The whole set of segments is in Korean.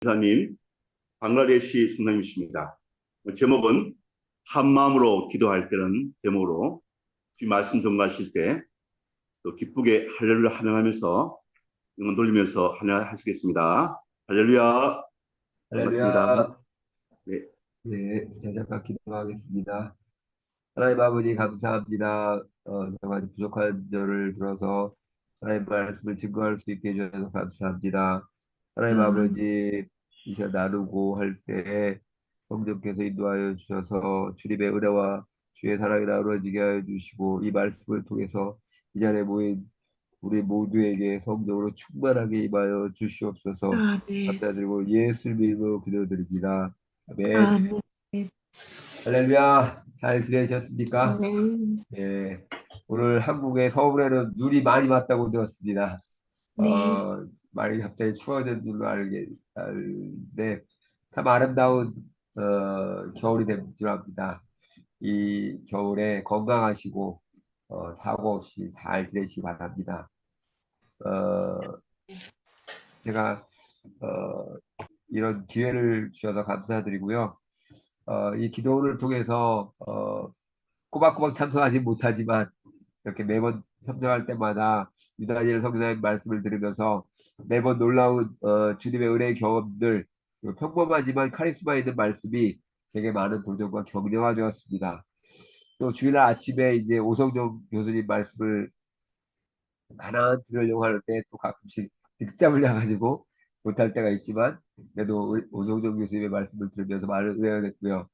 사님, 방글라데시 성남이십니다. 제목은 한 마음으로 기도할 때는 제목으로 주님 말씀 전가하실 때 또 기쁘게 할렐루야 하면하면서 응원 돌리면서 하나 하시겠습니다. 할렐루야. 반갑습니다. 할렐루야. 네, 네, 자, 잠깐 기도하겠습니다. 하나님 아버지 감사합니다. 정말 부족한 저를 들어서 하나님 말씀을 증거할 수 있게 해주셔서 감사합니다. 하나님 아, 아버지 이 시간 나누고 할 때 성령께서 인도하여 주셔서 주님의 은혜와 주의 사랑이 나누어지게 하여 주시고 이 말씀을 통해서 이 자리에 모인 우리 모두에게 성령으로 충만하게 임하여 주시옵소서. 네. 감사드리고 예수 이름으로 기도드립니다. 아멘. 네. 할렐루야. 잘 지내셨습니까? 네. 예. 오늘 한국의 서울에는 눈이 많이 왔다고 들었습니다. 네. 많이 갑자기 추워진 줄로 알는데 참 아름다운 겨울이 된 줄 압니다. 이 겨울에 건강하시고 사고 없이 잘 지내시기 바랍니다. 어, 제가 어, 이런 기회를 주셔서 감사드리고요. 이 기도를 통해서 꼬박꼬박 참석하지 못하지만 이렇게 매번 참석할 때마다 유다니엘 성사님 말씀을 들으면서 매번 놀라운 주님의 은혜의 경험들 그리고 평범하지만 카리스마 있는 말씀이 제게 많은 도전과 격려가 되었습니다. 또 주일날 아침에 이제 오성종 교수님 말씀을 하나 들으려고 하는데 또 가끔씩 늦잠을 자가지고 못할 때가 있지만 그래도 오성종 교수님의 말씀을 들으면서 많은 은혜가 됐고요.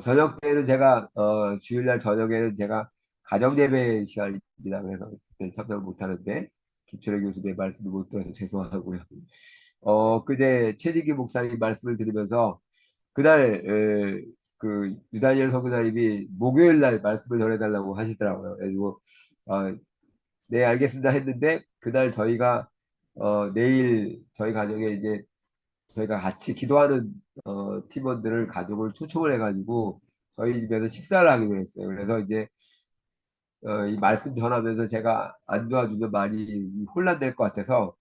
저녁 때는 제가 주일날 저녁에는 제가 가정예배 시간입니다. 그래서 그때 참석을 못하는데 김철회 교수님의 말씀을 못 들어서 죄송하고요. 그제 최진기 목사님 말씀을 들으면서 그날 그 유다니엘 선교사님이 목요일 날 말씀을 전해달라고 하시더라고요. 그래가지고 어, 네 알겠습니다 했는데 그날 저희가 내일 저희 가정에 이제 저희가 같이 기도하는 팀원들을 가족을 초청을 해가지고 저희 집에서 식사를 하기로 했어요. 그래서 이제 이 말씀 전하면서 제가 안 도와주면 많이 혼란될 것 같아서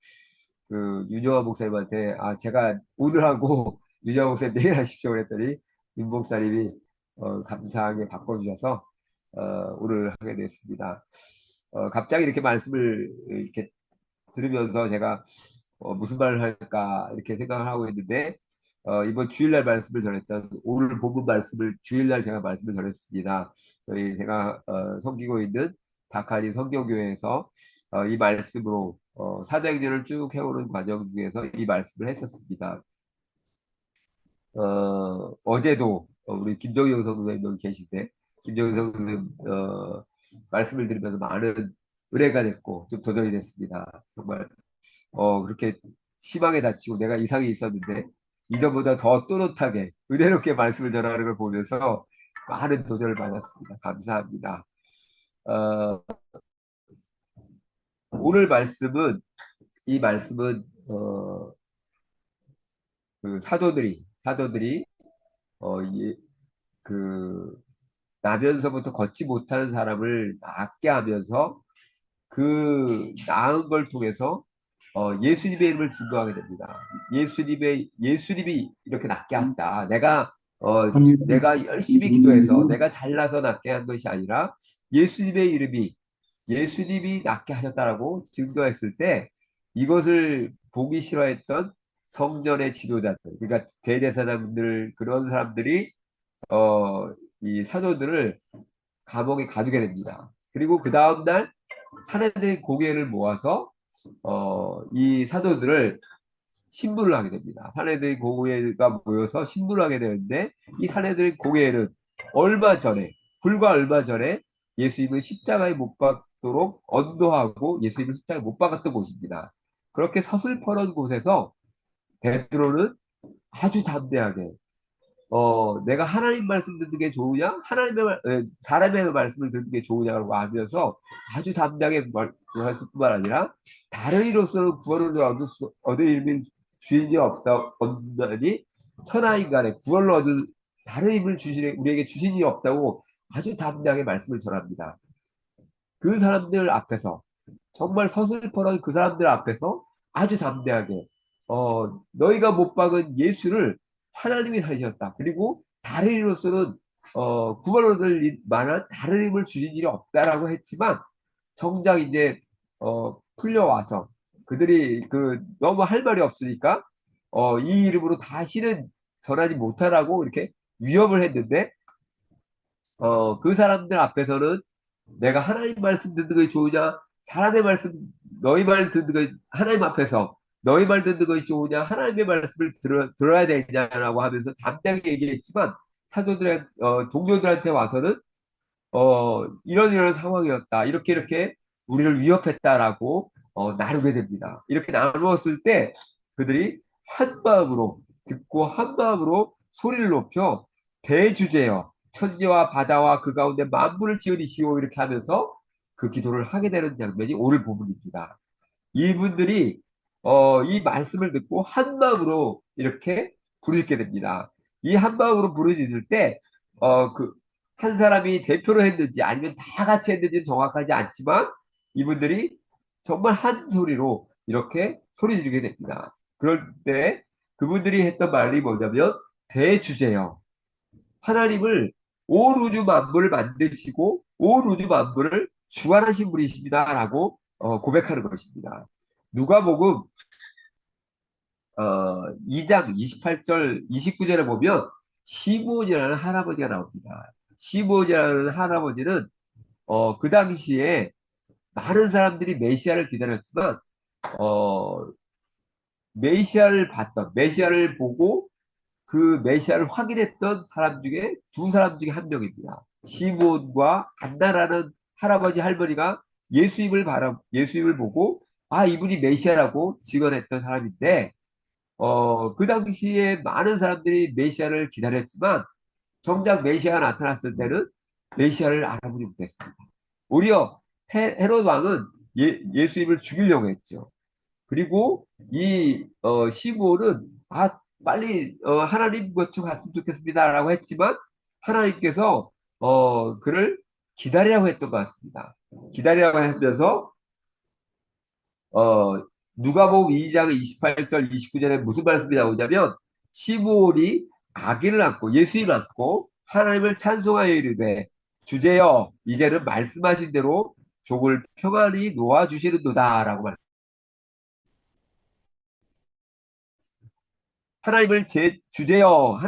그 윤정아 목사님한테 제가 오늘 하고 윤정아 목사님 내일 하십시오 그랬더니 윤 목사님이 감사하게 바꿔주셔서 오늘 하게 됐습니다. 갑자기 이렇게 말씀을 이렇게 들으면서 제가 무슨 말을 할까 이렇게 생각을 하고 있는데 이번 주일날 말씀을 전했던 오늘 본문 말씀을 주일날 제가 말씀을 전했습니다. 저희 제가 섬기고 있는 다카니 성경교회에서 이 말씀으로 사도행전을 쭉 해오는 과정 중에서 이 말씀을 했었습니다. 어제도 우리 김정영 선생님 여기 계시대 김정영 선생님 말씀을 들으면서 많은 은혜가 됐고 좀 도전이 됐습니다. 정말 그렇게 심하게 다치고 내가 이상이 있었는데 이전보다 더 또렷하게 은혜롭게 말씀을 전하는 걸 보면서 많은 도전을 받았습니다. 감사합니다. 어, 오늘 말씀은 이 말씀은 그 사도들이 이, 그 나면서부터 걷지 못하는 사람을 낫게 하면서 그 나은 걸 통해서 예수님의 이름을 증거하게 됩니다. 예수님이 이렇게 낫게 한다. 내가 열심히 기도해서 내가 잘나서 낫게 한 것이 아니라 예수님의 이름이 예수님이 낫게 하셨다라고 증거했을 때 이것을 보기 싫어했던 성전의 지도자들, 그러니까 대제사장들 그런 사람들이 이 사도들을 감옥에 가두게 됩니다. 그리고 그 다음날 사내들 고개를 모아서 이 사도들을 신문을 하게 됩니다. 사내들 고개가 모여서 신문을 하게 되는데 이 사내들 고개는 불과 얼마 전에 예수님을 십자가에 못 박도록 언도하고 예수님을 십자가에 못 박았던 곳입니다. 그렇게 서슬퍼런 곳에서 베드로는 아주 담대하게 내가 하나님 말씀 듣는 게 좋으냐? 사람의 말씀을 듣는 게 좋으냐고 하면서 아주 담대하게 말했을 뿐만 아니라 다른 이로서는 구원을 얻을 일을 주인이 없다니 천하인간의 구원을 얻을 다른 힘을 우리에게 주신이 없다고 아주 담대하게 말씀을 전합니다. 그 사람들 앞에서 정말 서슬퍼런 그 사람들 앞에서 아주 담대하게 너희가 못 박은 예수를 하나님이 살리셨다. 그리고 다른 이로서는 구원을 얻을 만한 다른 힘을 주신 일이 없다라고 했지만 정작 이제 풀려와서 그들이 너무 할 말이 없으니까 이 이름으로 다시는 전하지 못하라고 이렇게 위협을 했는데 그 사람들 앞에서는 내가 하나님 말씀 듣는 것이 좋으냐 사람의 말씀 너희 말 듣는 것 하나님 앞에서 너희 말 듣는 것이 좋으냐 하나님의 말씀을 들어야 되냐라고 하면서 담대하게 얘기했지만 동료들한테 와서는 이런 상황이었다. 이렇게 우리를 위협했다라고 나누게 됩니다. 이렇게 나누었을 때 그들이 한 마음으로 듣고 한 마음으로 소리를 높여 대주제여 천지와 바다와 그 가운데 만물을 지으시오 이렇게 하면서 그 기도를 하게 되는 장면이 오늘 본문입니다. 이분들이 이 말씀을 듣고 한 마음으로 이렇게 부르짖게 됩니다. 이 한 마음으로 부르짖을 때 한 사람이 대표로 했는지 아니면 다 같이 했는지는 정확하지 않지만 이분들이 정말 한 소리로 이렇게 소리 지르게 됩니다. 그럴 때 그분들이 했던 말이 뭐냐면 대주제요. 하나님을 온 우주 만물을 만드시고 온 우주 만물을 주관하신 분이십니다라고 고백하는 것입니다. 누가복음 2장 28절 29절에 보면 시므온이라는 할아버지가 나옵니다. 시므온이라는 할아버지는 그 당시에 많은 사람들이 메시아를 기다렸지만 어, 메시아를 보고 그 메시아를 확인했던 사람 중에 두 사람 중에 한 명입니다. 시므온과 안나라는 할아버지 할머니가 예수님을 보고 아 이분이 메시아라고 증언했던 사람인데 그 당시에 많은 사람들이 메시아를 기다렸지만 정작 메시아가 나타났을 때는 메시아를 알아보지 못했습니다. 오히려 헤롯 왕은 예수님을 죽이려고 했죠. 그리고 이 시므온은 아 빨리 하나님 것 좀 갔으면 좋겠습니다라고 했지만 하나님께서 그를 기다리라고 했던 것 같습니다. 기다리라고 하면서 어, 누가복음 2장 28절 29절에 무슨 말씀이 나오냐면 시므온이 아기를 안고 예수님을 안고 하나님을 찬송하여 이르되 주제여 이제는 말씀하신 대로 족을 평안히 놓아주시는도다라고 하나님을 제 주제여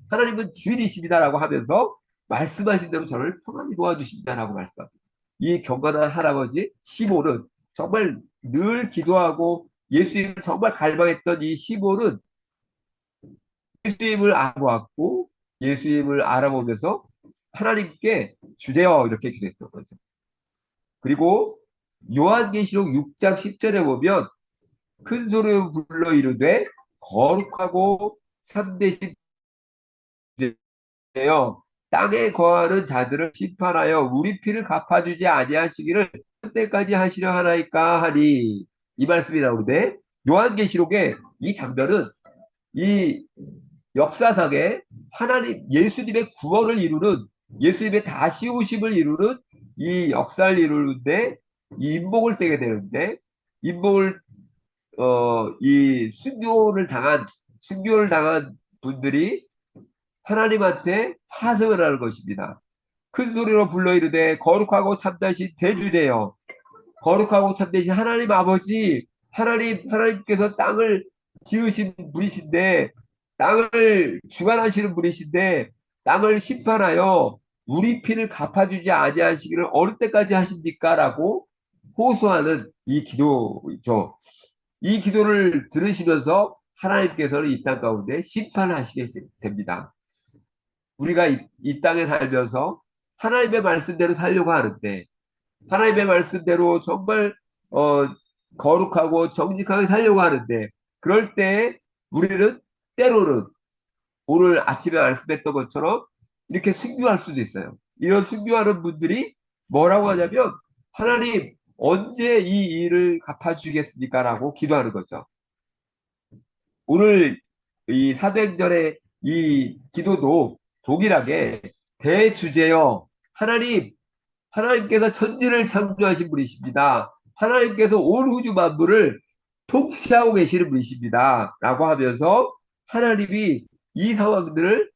하나님은 주인이십니다라고 하면서 말씀하신 대로 저를 평안히 도와주십니다라고 말씀합니다. 이 경건한 할아버지 시몬은 정말 늘 기도하고 예수님을 정말 갈망했던 이 시몬은 예수님을 알아보았고 예수님을 알아보면서 하나님께 주제여 이렇게 기도했던 거죠. 그리고 요한계시록 6장 10절에 보면 큰 소리로 불러 이르되 거룩하고 참되신 주제여 땅에 거하는 자들을 심판하여 우리 피를 갚아주지 아니하시기를 그때까지 하시려 하나이까 하니 이 말씀이 나오는데 요한계시록에 이 장면은 이 역사상에 하나님 예수님의 구원을 이루는 예수님의 다시 오심을 이루는 이 역사를 이루는데 이 인복을 떼게 되는데 인복을 이 순교를 당한 분들이 하나님한테 하성을 하는 것입니다. 큰 소리로 불러 이르되 거룩하고 참되신 대주제여 거룩하고 참되신 하나님 아버지 하나님께서 땅을 지으신 분이신데 땅을 주관하시는 분이신데 땅을 심판하여 우리 피를 갚아주지 아니하시기를 어느 때까지 하십니까? 라고 호소하는 이 기도죠. 이 기도를 들으시면서 하나님께서는 이 땅 가운데 심판하시게 됩니다. 우리가 이 땅에 살면서 하나님의 말씀대로 살려고 하는데 하나님의 말씀대로 정말 어, 거룩하고 정직하게 살려고 하는데 그럴 때 우리는 때로는 오늘 아침에 말씀했던 것처럼 이렇게 순교할 수도 있어요. 이런 순교하는 분들이 뭐라고 하냐면 하나님 언제 이 일을 갚아주시겠습니까? 라고 기도하는 거죠. 오늘 이 사도행전의 이 기도도 동일하게 대주제여 하나님께서 천지를 창조하신 분이십니다. 하나님께서 온 우주 만물을 통치하고 계시는 분이십니다. 라고 하면서 하나님이 이 상황들을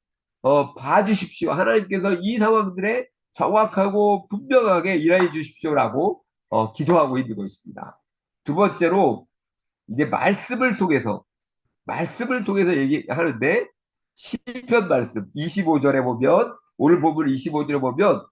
봐주십시오. 하나님께서 이 상황들에 정확하고 분명하게 일하여 주십시오라고 기도하고 있는 것입니다. 두 번째로 이제 말씀을 통해서 얘기하는데 시편 말씀 25절에 보면 오늘 본문 25절에 보면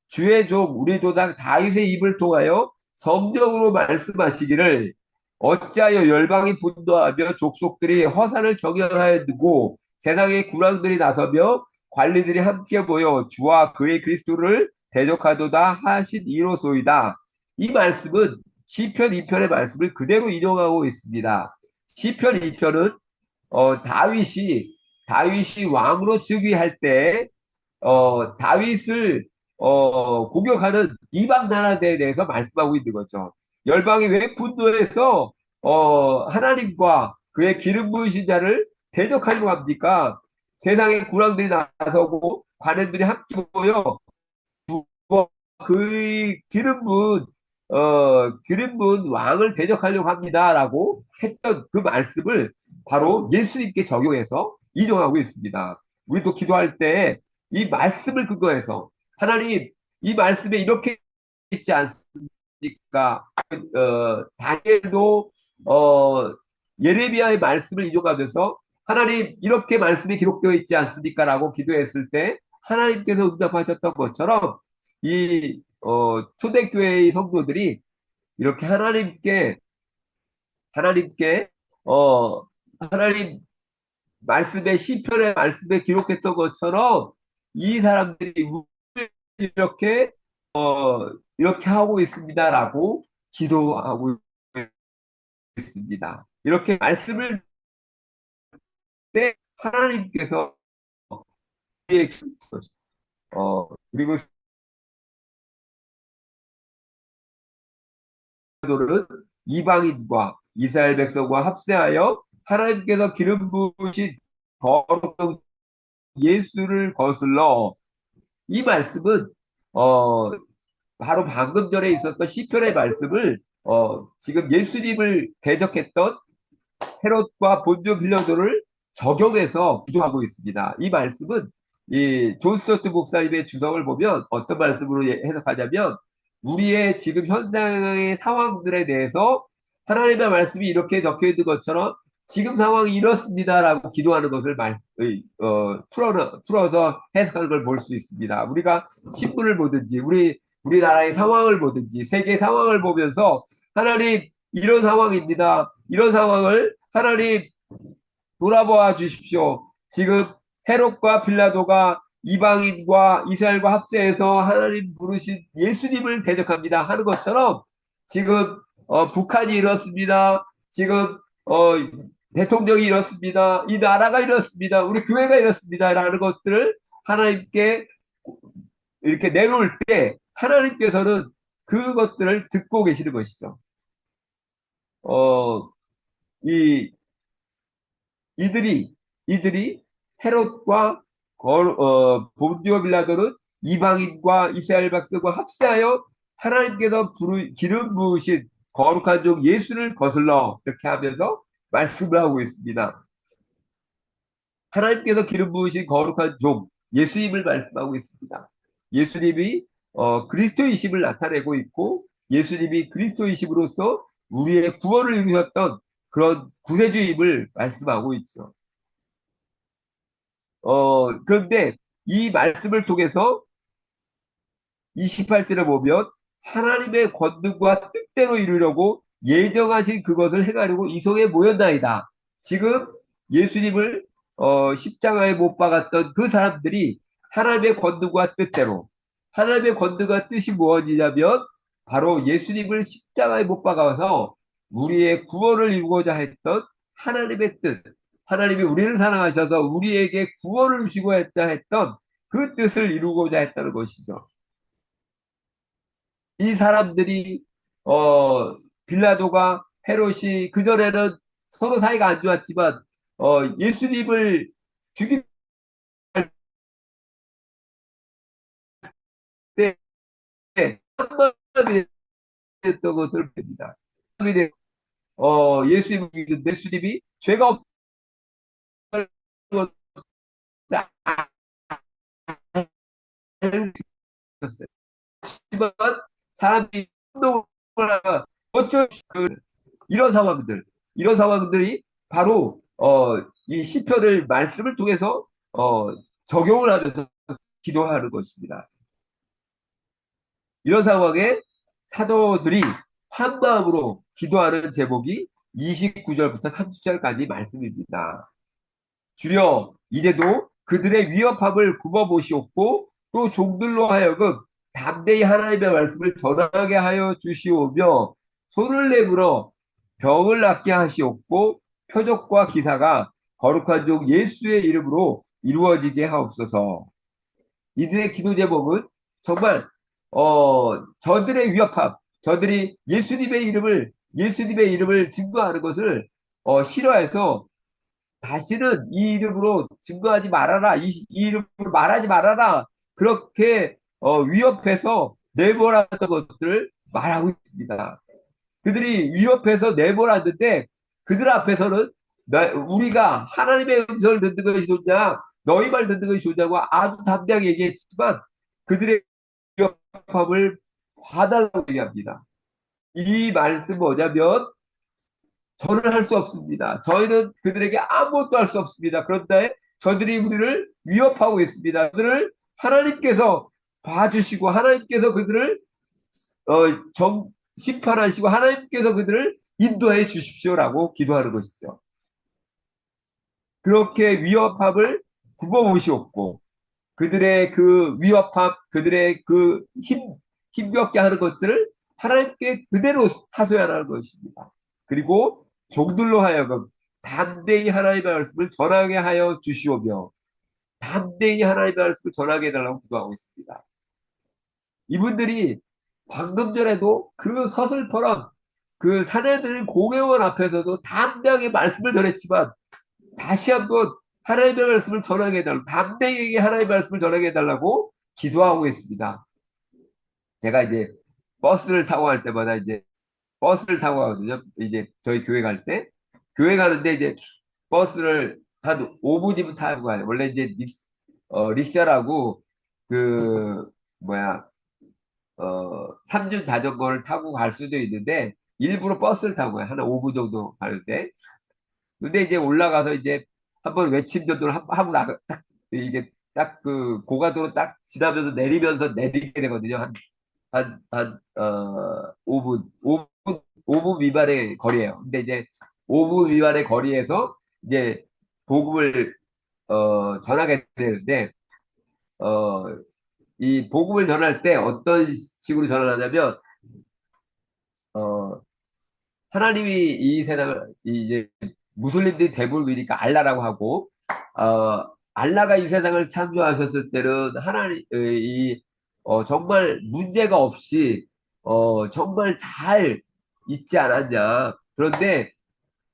주의 종 우리 조상 다윗의 입을 통하여 성령으로 말씀하시기를 어찌하여 열방이 분노하며 족속들이 허산을 경영하였고 세상의 군왕들이 나서며 관리들이 함께 모여 주와 그의 그리스도를 대적하도다 하신 이로소이다. 이 말씀은 시편 2편의 말씀을 그대로 인용하고 있습니다. 시편 2편은 다윗이 왕으로 즉위할 때 다윗을 공격하는 이방 나라들에 대해서 말씀하고 있는 거죠. 열방이 왜 분노해서 하나님과 그의 기름 부으신 자를 대적하려고 합니까? 세상의 군왕들이 나서고 관원들이 함께 모여 그의 기름 부은 왕을 대적하려고 합니다라고 했던 그 말씀을 바로 예수님께 적용해서 인용하고 있습니다. 우리도 기도할 때 이 말씀을 근거해서 하나님 이 말씀에 이렇게 있지 않습니까? 다니엘도 예레미야의 말씀을 인용하면서 하나님 이렇게 말씀이 기록되어 있지 않습니까? 라고 기도했을 때 하나님께서 응답하셨던 것처럼 이 초대교회의 성도들이 이렇게 하나님께 하나님 말씀에 시편의 말씀에 기록했던 것처럼 이 사람들이 이렇게 이렇게 하고 있습니다라고 기도하고 있습니다. 이렇게 말씀을 때 하나님께서 그리고 사도는 이방인과 이스라엘 백성과 합세하여 하나님께서 기름 부으신 거룩한 예수를 거슬러 이 말씀은 어, 바로 방금 전에 있었던 시편의 말씀을 지금 예수님을 대적했던 헤롯과 본주 빌라도를 적용해서 기도하고 있습니다. 이 말씀은 이 존 스토트 목사님의 주석을 보면 어떤 말씀으로 해석하냐면 우리의 지금 현상의 상황들에 대해서 하나님의 말씀이 이렇게 적혀 있는 것처럼 지금 상황이 이렇습니다라고 기도하는 것을 풀어서 해석하는 걸 볼 수 있습니다. 우리가 신문을 보든지 우리나라의 상황을 보든지 세계 상황을 보면서 하나님 이런 상황입니다. 이런 상황을 하나님 돌아보아 주십시오. 지금 헤롯과 빌라도가 이방인과 이스라엘과 합세해서 하나님 부르신 예수님을 대적합니다 하는 것처럼 지금 북한이 이렇습니다. 지금 대통령이 이렇습니다. 이 나라가 이렇습니다. 우리 교회가 이렇습니다라는 것들을 하나님께 이렇게 내놓을 때 하나님께서는 그것들을 듣고 계시는 것이죠. 어, 이 이들이 헤롯과 본디오 빌라도는 이방인과 이스라엘 백성과 합세하여 하나님께서 기름 부으신 거룩한 종 예수를 거슬러 이렇게 하면서 말씀을 하고 있습니다. 하나님께서 기름 부으신 거룩한 종 예수님을 말씀하고 있습니다. 예수님이 그리스도이심을 나타내고 있고 예수님이 그리스도이심으로써 우리의 구원을 이루셨던 그런 구세주임을 말씀하고 있죠. 그런데 이 말씀을 통해서 28절에 보면 하나님의 권능과 뜻대로 이루려고 예정하신 그것을 행하려고 이성에 모였나이다. 지금 예수님을 십자가에 못 박았던 그 사람들이 하나님의 권능과 뜻대로 하나님의 권능과 뜻이 무엇이냐면 바로 예수님을 십자가에 못 박아서 우리의 구원을 이루고자 했던 하나님의 뜻, 하나님이 우리를 사랑하셔서 우리에게 구원을 주시고 했던 그 뜻을 이루고자 했다는 것이죠. 이 사람들이 빌라도가 헤롯이 그전에는 서로 사이가 안 좋았지만 예수님을 죽일 때 한마디 했던 것을 봅니다. 예수님을 믿는데 예수님이 죄가 없다 알고 있었지만 사람들이 운동을 하다가 어쩔 이런 상황들, 이런 상황들이 바로 이 시편을 말씀을 통해서 적용을 하면서 기도하는 것입니다. 이런 상황에 사도들이 한 마음으로 기도하는 제목이 29절부터 30절까지 말씀입니다. 주여 이제도 그들의 위협함을 굽어보시옵고 또 종들로 하여금 담대히 하나님의 말씀을 전하게 하여 주시오며 손을 내밀어 병을 낫게 하시옵고 표적과 기사가 거룩한 종 예수의 이름으로 이루어지게 하옵소서. 이들의 기도 제목은 정말 저들의 위협함, 저들이 예수님의 이름을 증거하는 것을 싫어해서 다시는 이 이름으로 증거하지 말아라. 이 이름으로 말하지 말아라. 그렇게 위협해서 내버렸던 것들을 말하고 있습니다. 그들이 위협해서 내버렸는데 그들 앞에서는 우리가 하나님의 음성을 듣는 것이 좋냐, 너희 말 듣는 것이 좋냐고 아주 담대하게 얘기했지만 그들의 위협함을 봐달라고 얘기합니다. 이 말씀 뭐냐면 저는 할 수 없습니다. 저희는 그들에게 아무것도 할 수 없습니다. 그런데 저들이 우리를 위협하고 있습니다. 그들을 하나님께서 봐주시고 하나님께서 그들을 어, 심판하시고 하나님께서 그들을 인도해 주십시오라고 기도하는 것이죠. 그렇게 위협함을 굽어보시옵고 그들의 그 위협함, 그들의 그 힘겹게 하는 것들을 하나님께 그대로 하소연하는 것입니다. 그리고 종들로 하여금 담대히 하나님의 말씀을 전하게 하여 주시오며 담대히 하나님의 말씀을 전하게 해달라고 기도하고 있습니다. 이분들이 방금 전에도 그 서슬퍼런 그 사내들 공회원 앞에서도 담대하게 말씀을 전했지만 다시 한번 하나님의 말씀을 전하게 해달라고 담대히 하나님의 말씀을 전하게 해달라고 기도하고 있습니다. 제가 이제 버스를 타고 갈 때마다 이제 버스를 타고 가거든요. 이제 저희 교회 갈 때. 교회 가는데 이제 버스를 한 5분이면 타고 가요. 원래 이제 릭샤라고 그 뭐야 삼륜 자전거를 타고 갈 수도 있는데 일부러 버스를 타고 가요. 한 5분 정도 가는데. 근데 이제 올라가서 이제 한번 외침 전도를 하고 딱 이게 딱 그 고가도로 딱 지나면서 내리면서 내리게 되거든요. 5분, 5분 미만의 거리예요. 근데 이제 5분 미만의 거리에서 이제 복음을 전하게 되는데 어, 이 복음을 전할 때 어떤 식으로 전하냐면 어, 하나님이 이 세상을 이제 무슬림들이 대부분이니까 알라라고 하고 알라가 이 세상을 창조하셨을 때는 하나님 정말 문제가 없이 정말 잘 있지 않았냐. 그런데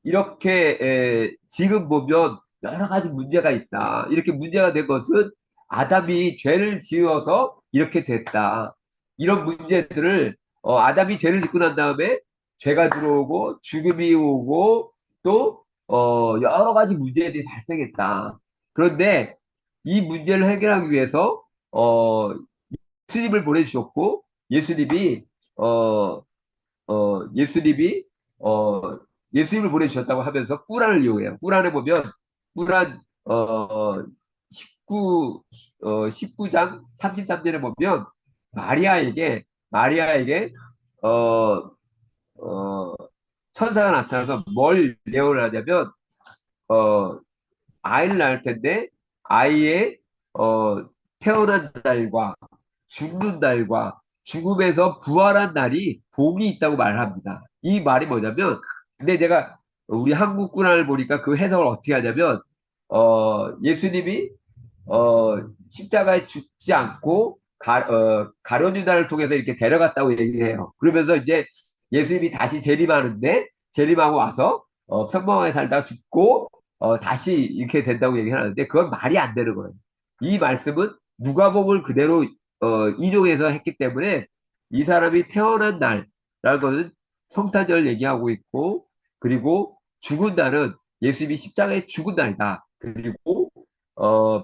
이렇게 지금 보면 여러 가지 문제가 있다. 이렇게 문제가 된 것은 아담이 죄를 지어서 이렇게 됐다. 이런 문제들을 아담이 죄를 짓고 난 다음에 죄가 들어오고 죽음이 오고 또 여러 가지 문제들이 발생했다. 그런데 이 문제를 해결하기 위해서 예수님을 보내주셨고 예수님이 어, 예수님이 예수님을 보내주셨다고 하면서 꾸란을 이용해요. 꾸란에 보면 꾸란 19장 33절에 보면 마리아에게 어, 어, 천사가 나타나서 뭘 예언을 하냐면 어, 아이를 낳을 텐데 아이의 태어난 날과 죽는 날과 죽음에서 부활한 날이 복이 있다고 말합니다. 이 말이 뭐냐면, 근데 내가 우리 한국 군화를 보니까 그 해석을 어떻게 하냐면, 예수님이 십자가에 죽지 않고 가룟유다를 통해서 이렇게 데려갔다고 얘기해요. 그러면서 이제 예수님이 다시 재림하는데 재림하고 와서 평범하게 살다가 죽고 다시 이렇게 된다고 얘기하는데 그건 말이 안 되는 거예요. 이 말씀은 누가복음을 그대로 인용해서 했기 때문에 이 사람이 태어난 날라는 것은 성탄절 얘기하고 있고 그리고 죽은 날은 예수님이 십자가에 죽은 날이다. 그리고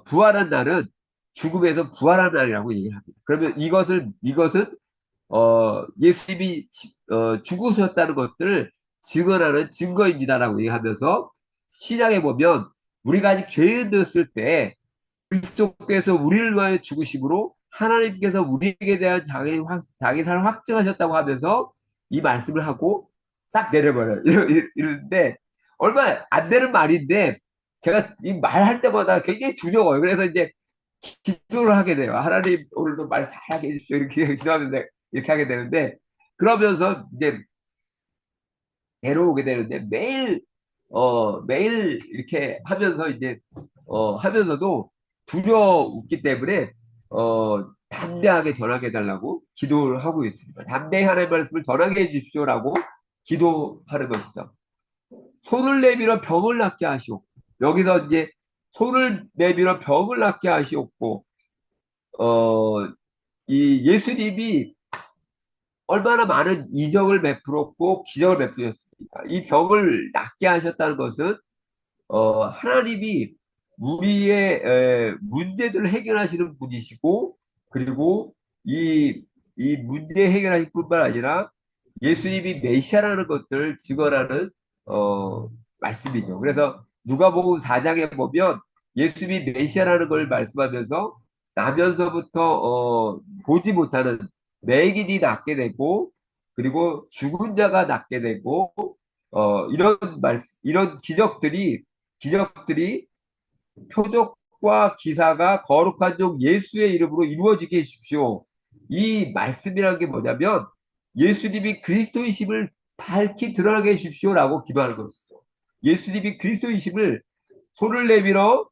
부활한 날은 죽음에서 부활한 날이라고 얘기합니다. 그러면 이것은 예수님이 죽으셨다는 것들을 증언하는 증거입니다라고 얘기하면서 신약에 보면 우리가 아직 죄인 되었을 때 그리스도께서 우리를 위하여 죽으심으로 하나님께서 우리에게 대한 자기 사랑을 확증하셨다고 하면서 이 말씀을 하고 싹 내려버려요. 이러는데 얼마 안 되는 말인데 제가 이 말할 때마다 굉장히 두려워요. 그래서 이제 기도를 하게 돼요. 하나님 오늘도 말 잘하게 해주십시오. 이렇게 기도하면서 이렇게 하게 되는데 그러면서 이제 데려오게 되는데 매일 이렇게 하면서 이제 하면서도 두려웠기 때문에 담대하게 전하게 해달라고 기도를 하고 있습니다. 담대히 하나님의 말씀을 전하게 해주십시오라고 기도하는 것이죠. 손을 내밀어 병을 낫게 하시옵고 여기서 이제 손을 내밀어 병을 낫게 하시옵고 어, 이 예수님이 얼마나 많은 이적을 베풀었고 기적을 베푸셨습니까? 이 병을 낫게 하셨다는 것은 하나님이 우리의 문제들을 해결하시는 분이시고 그리고 이, 이 문제 해결하실 뿐만 아니라 예수님이 메시아라는 것들을 증언하는 말씀이죠. 그래서 누가복음 4장에 보면 예수님이 메시아라는 걸 말씀하면서 나면서부터 보지 못하는 맹인이 낫게 되고 그리고 죽은 자가 낫게 되고 이런 기적들이 표적과 기사가 거룩한 종 예수의 이름으로 이루어지게 해주십시오. 이 말씀이라는 게 뭐냐면 예수님이 그리스도이심을 밝히 드러나게 해주십시오라고 기도하는 것이죠. 예수님이 그리스도이심을 손을 내밀어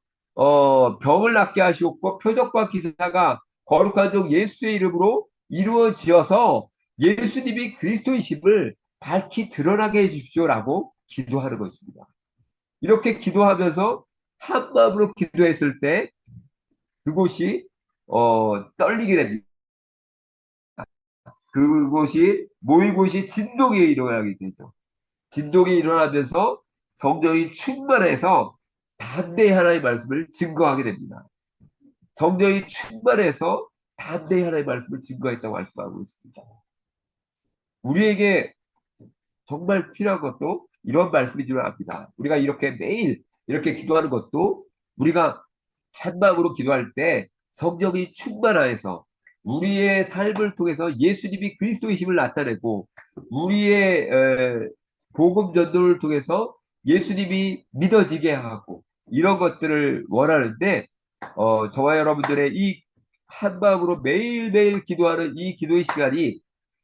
병을 낫게 하시옵고 표적과 기사가 거룩한 종 예수의 이름으로 이루어지어서 예수님이 그리스도이심을 밝히 드러나게 해주십시오라고 기도하는 것입니다. 이렇게 기도하면서 한 마음으로 기도했을 때 그곳이 떨리게 됩니다. 그곳이 모이곳이 진동이 일어나게 되죠. 진동이 일어나면서 성령이 충만해서 담대히 하나님의 말씀을 증거하게 됩니다. 성령이 충만해서 담대히 하나님의 말씀을 증거했다고 말씀하고 있습니다. 우리에게 정말 필요한 것도 이런 말씀인 줄 압니다. 우리가 이렇게 매일 이렇게 기도하는 것도 우리가 한 마음으로 기도할 때 성령이 충만하여서 우리의 삶을 통해서 예수님이 그리스도이심을 나타내고 우리의 복음 전도를 통해서 예수님이 믿어지게 하고 이런 것들을 원하는데 저와 여러분들의 이 한 마음으로 매일매일 기도하는 이 기도의 시간이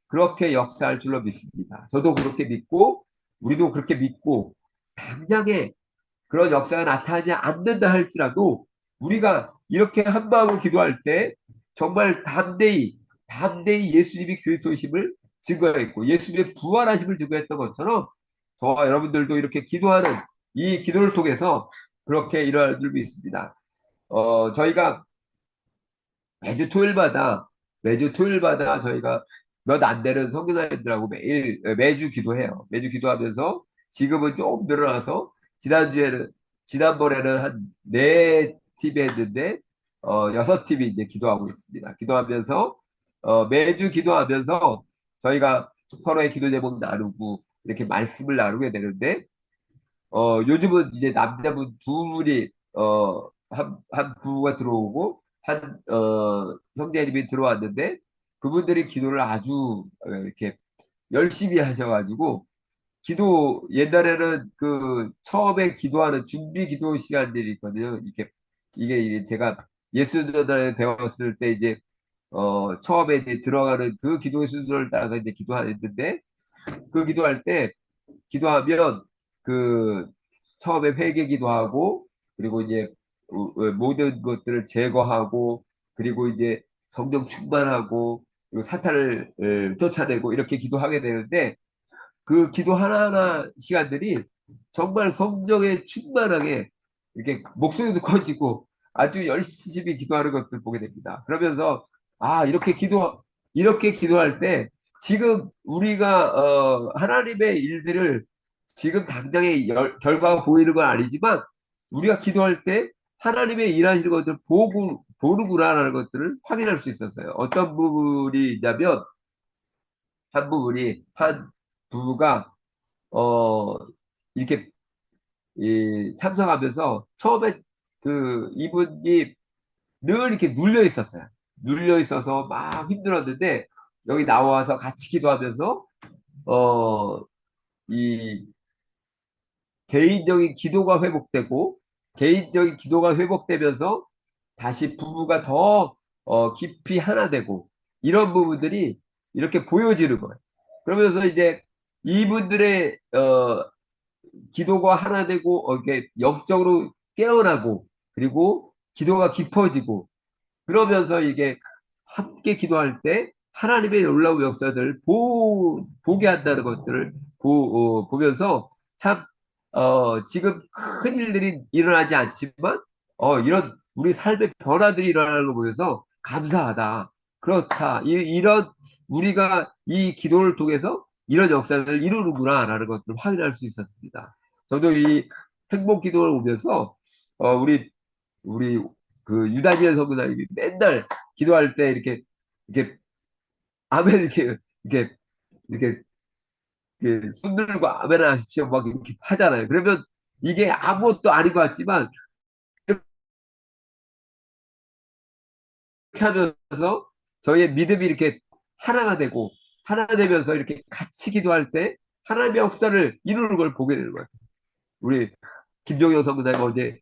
그렇게 역사할 줄로 믿습니다. 저도 그렇게 믿고 우리도 그렇게 믿고 당장에 그런 역사가 나타나지 않는다 할지라도 우리가 이렇게 한 마음으로 기도할 때 정말 담대히 예수님이 그리스도이심을 증거했고 예수님의 부활하심을 증거했던 것처럼 저와 여러분들도 이렇게 기도하는 이 기도를 통해서 그렇게 일어날 줄 믿습니다. 저희가 매주 토요일마다 저희가 몇 안 되는 선교사님들하고 매주 기도해요. 매주 기도하면서 지금은 조금 늘어나서 지난번에는 한 네 팀이 했는데 여섯 팀이 이제 기도하고 있습니다. 기도하면서 매주 기도하면서 저희가 서로의 기도 제목 나누고 이렇게 말씀을 나누게 되는데 요즘은 이제 남자분 두 분이 한 부부가 들어오고 형제님이 들어왔는데 그분들이 기도를 아주 이렇게 열심히 하셔가지고 옛날에는 그 처음에 기도하는 준비 기도 시간들이 있거든요. 이게 제가 예수전에 배웠을 때 이제 처음에 이제 들어가는 그 기도의 순서를 따라서 이제 기도하는데 그 기도할 때 기도하면 그 처음에 회개 기도하고 그리고 이제 모든 것들을 제거하고 그리고 이제 성령 충만하고 그리고 사탄을 쫓아내고 이렇게 기도하게 되는데 그 기도 하나하나 시간들이 정말 성령에 충만하게 이렇게 목소리도 커지고 아주 열심히 기도하는 것들 보게 됩니다. 그러면서 아 이렇게 기도할 때 지금 우리가 하나님의 일들을 지금 당장의 결과가 보이는 건 아니지만 우리가 기도할 때 하나님의 일하시는 것들을 보는구나라는 것들을 확인할 수 있었어요. 어떤 부분이 있냐면 한 부부가 어 이렇게 참석하면서 처음에 이분이 늘 이렇게 눌려 있었어요. 눌려 있어서 막 힘들었는데 여기 나와서 같이 기도하면서 어, 이 개인적인 기도가 회복되고 개인적인 기도가 회복되면서 다시 부부가 더 깊이 하나 되고 이런 부분들이 이렇게 보여지는 거예요. 그러면서 이제 이분들의 기도가 하나 되고 이렇게 영적으로 깨어나고 그리고 기도가 깊어지고 그러면서 이게 함께 기도할 때 하나님의 놀라운 역사들을 보게 한다는 것들을 보면서 참, 지금 큰 일들이 일어나지 않지만, 이런 우리 삶의 변화들이 일어나는 걸 보면서 감사하다. 그렇다. 이런, 우리가 이 기도를 통해서 이런 역사를 이루는구나라는 것들을 확인할 수 있었습니다. 저도 이 행복 기도를 보면서, 우리 유다니엘 선교사님이 맨날 기도할 때 이렇게 아멘 이렇게 이렇게 손 들고 아멘 하십시오 막 이렇게 하잖아요. 그러면 이게 아무것도 아닌 것 같지만 이렇게 하면서 저희의 믿음이 이렇게 하나가 되고 하나 되면서 이렇게 같이 기도할 때 하나님의 역사를 이루는 걸 보게 되는 거예요. 우리 김종영 선교사님 어제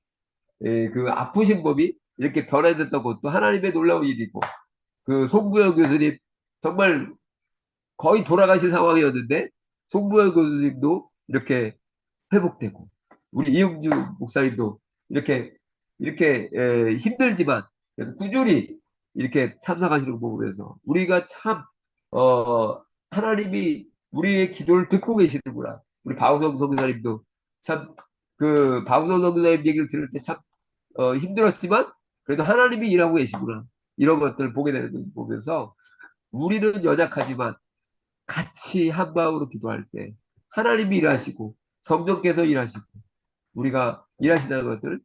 그 아프신 법이 이렇게 변화됐던 것도 하나님의 놀라운 일이고 송부영 교수님 정말 거의 돌아가신 상황이었는데 송부영 교수님도 이렇게 회복되고 우리 이용주 목사님도 이렇게 힘들지만 그래도 꾸준히 이렇게 참석하시는 거 보면서 우리가 참 하나님이 우리의 기도를 듣고 계시는구나. 우리 박우성 선교사님도 참 박우성 선교사님 얘기를 들을 때 참 힘들었지만 그래도 하나님이 일하고 계시구나. 이런 것들을 보게 되는 거 보면서 우리는 연약하지만 같이 한 마음으로 기도할 때 하나님이 일하시고 성령께서 일하시고 우리가 일하신다는 것들을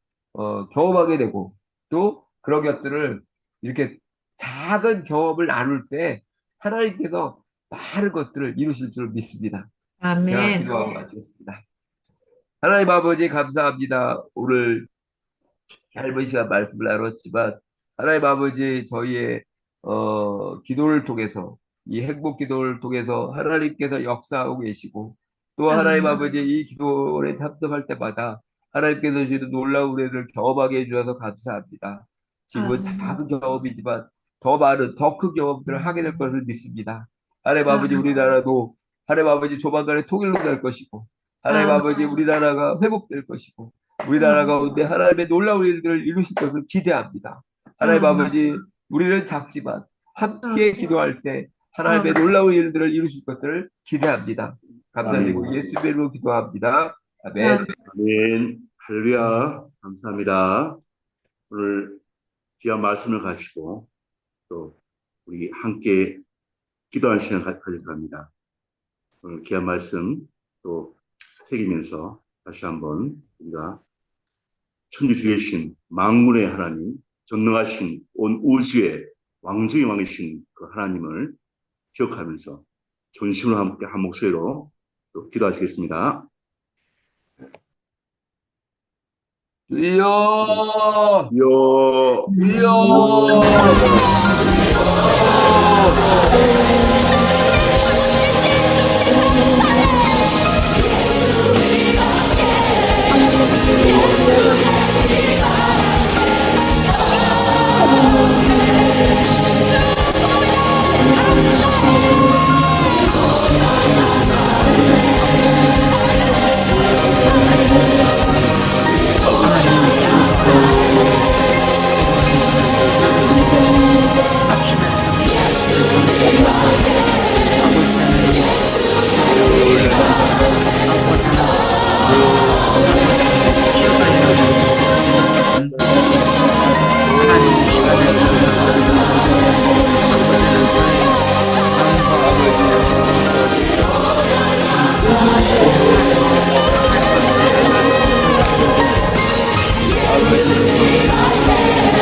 경험하게 되고 또 그런 것들을 이렇게 작은 경험을 나눌 때 하나님께서 많은 것들을 이루실 줄 믿습니다. 제가 아멘. 기도하고 마치겠습니다. 하나님 아버지 감사합니다. 오늘 짧은 시간 말씀을 나눴지만 하나님 아버지 저희의 기도를 통해서 이 행복 기도를 통해서 하나님께서 역사하고 계시고 또 하나님 아멘. 아버지 이 기도에 참석할 때마다 하나님께서 주시는 놀라운 은혜를 경험하게 해주셔서 감사합니다. 지금은 아멘. 작은 경험이지만 더 많은 더 큰 경험들을 하게 될 것을 믿습니다. 하나님 아버지 아멘. 우리나라도 하나님 아버지 조만간에 통일로 될 것이고 하나님 아멘. 아버지 우리나라가 회복될 것이고 우리나라 가운데 하나님의 놀라운 일들을 이루실 것을 기대합니다. 하나님 아멘. 아버지, 우리는 작지만 함께 기도할 때 하나님의 아멘. 놀라운 일들을 이루실 것들을 기대합니다. 감사드리고 아멘. 예수 이름으로 기도합니다. 아멘. 아멘. 아멘. 할렐루야. 감사합니다. 오늘 귀한 말씀을 가지고 또 우리 함께 기도하는 시간을 가질까 합니다. 오늘 귀한 말씀 또 새기면서 다시 한번 우리가 천지주의 신, 만군의 하나님, 전능하신 온 우주의 왕중의 왕이신 그 하나님을 기억하면서 존심으로 함께 한 목소리로 또 기도하시겠습니다. 주여, 요 주여, 주여.